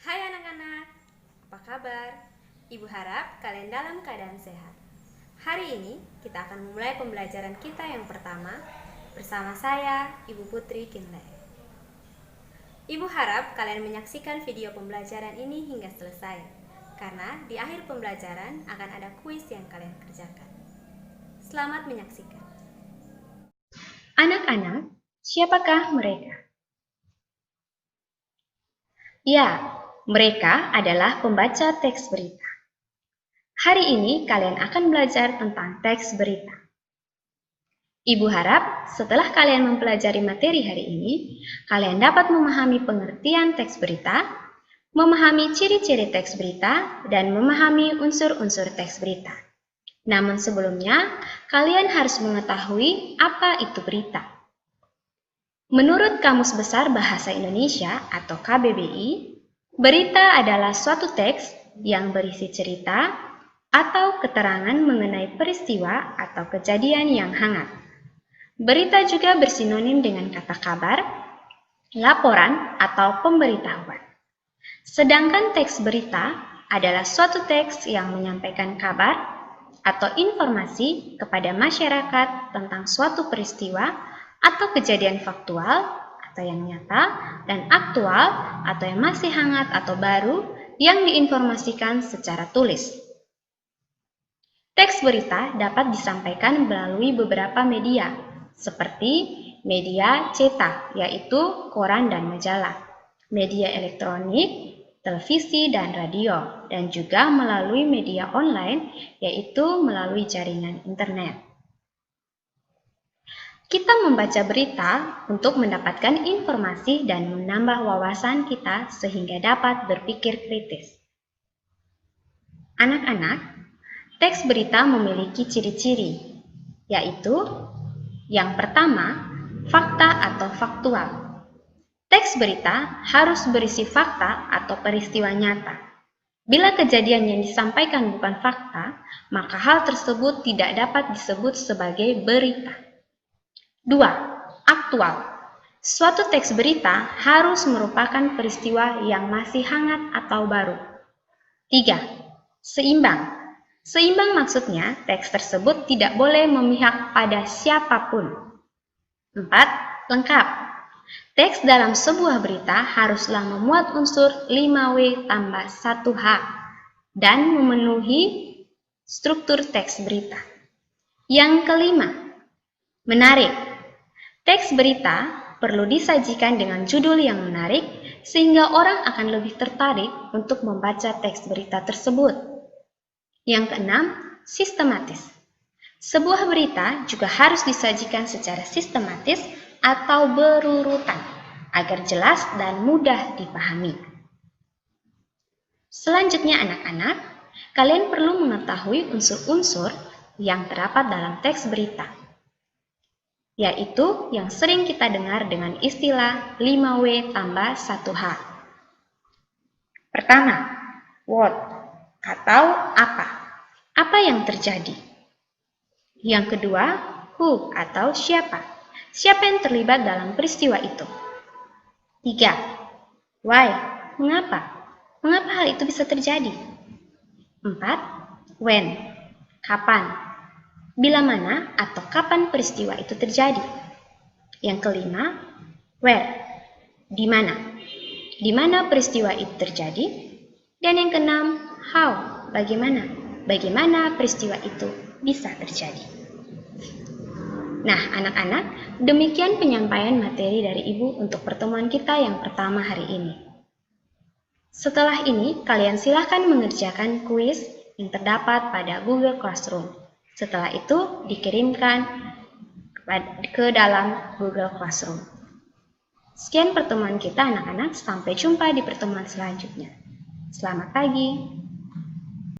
Hai anak-anak, apa kabar? Ibu harap kalian dalam keadaan sehat. Hari ini kita akan memulai pembelajaran kita yang pertama bersama saya, Ibu Putri Kinley. Ibu harap kalian menyaksikan video pembelajaran ini hingga selesai, karena di akhir pembelajaran akan ada kuis yang kalian kerjakan. Selamat menyaksikan. Anak-anak, siapakah mereka? Ya, mereka adalah pembaca teks berita. Hari ini kalian akan belajar tentang teks berita. Ibu harap setelah kalian mempelajari materi hari ini, kalian dapat memahami pengertian teks berita, memahami ciri-ciri teks berita, dan memahami unsur-unsur teks berita. Namun sebelumnya, kalian harus mengetahui apa itu berita. Menurut Kamus Besar Bahasa Indonesia atau KBBI, berita adalah suatu teks yang berisi cerita atau keterangan mengenai peristiwa atau kejadian yang hangat. Berita juga bersinonim dengan kata kabar, laporan, atau pemberitahuan. Sedangkan teks berita adalah suatu teks yang menyampaikan kabar atau informasi kepada masyarakat tentang suatu peristiwa atau kejadian faktual atau yang nyata dan aktual atau yang masih hangat atau baru yang diinformasikan secara tulis. Teks berita dapat disampaikan melalui beberapa media, seperti media cetak, yaitu koran dan majalah, media elektronik, televisi dan radio, dan juga melalui media online, yaitu melalui jaringan internet. Kita membaca berita untuk mendapatkan informasi dan menambah wawasan kita sehingga dapat berpikir kritis. Anak-anak, teks berita memiliki ciri-ciri, yaitu yang pertama, fakta atau faktual. Teks berita harus berisi fakta atau peristiwa nyata. Bila kejadian yang disampaikan bukan fakta, maka hal tersebut tidak dapat disebut sebagai berita. 2. Aktual. Suatu teks berita harus merupakan peristiwa yang masih hangat atau baru. 3. Seimbang. Seimbang maksudnya teks tersebut tidak boleh memihak pada siapapun. 4. Lengkap. Teks dalam sebuah berita haruslah memuat unsur 5W tambah 1H dan memenuhi struktur teks berita. Yang kelima, menarik. Teks berita perlu disajikan dengan judul yang menarik sehingga orang akan lebih tertarik untuk membaca teks berita tersebut. Yang keenam, sistematis. Sebuah berita juga harus disajikan secara sistematis atau berurutan agar jelas dan mudah dipahami. Selanjutnya anak-anak, kalian perlu mengetahui unsur-unsur yang terdapat dalam teks berita, yaitu yang sering kita dengar dengan istilah 5W tambah 1H. Pertama, what atau apa. Apa yang terjadi? Yang kedua, who atau siapa. Siapa yang terlibat dalam peristiwa itu? 3. Why, mengapa? Mengapa hal itu bisa terjadi? 4. When, kapan? Bila mana atau kapan peristiwa itu terjadi? Yang kelima, where, di mana? Di mana peristiwa itu terjadi? Dan yang keenam, how, bagaimana? Bagaimana peristiwa itu bisa terjadi? Nah, anak-anak, demikian penyampaian materi dari Ibu untuk pertemuan kita yang pertama hari ini. Setelah ini, kalian silakan mengerjakan kuis yang terdapat pada Google Classroom. Setelah itu, dikirimkan ke dalam Google Classroom. Sekian pertemuan kita, anak-anak. Sampai jumpa di pertemuan selanjutnya. Selamat pagi.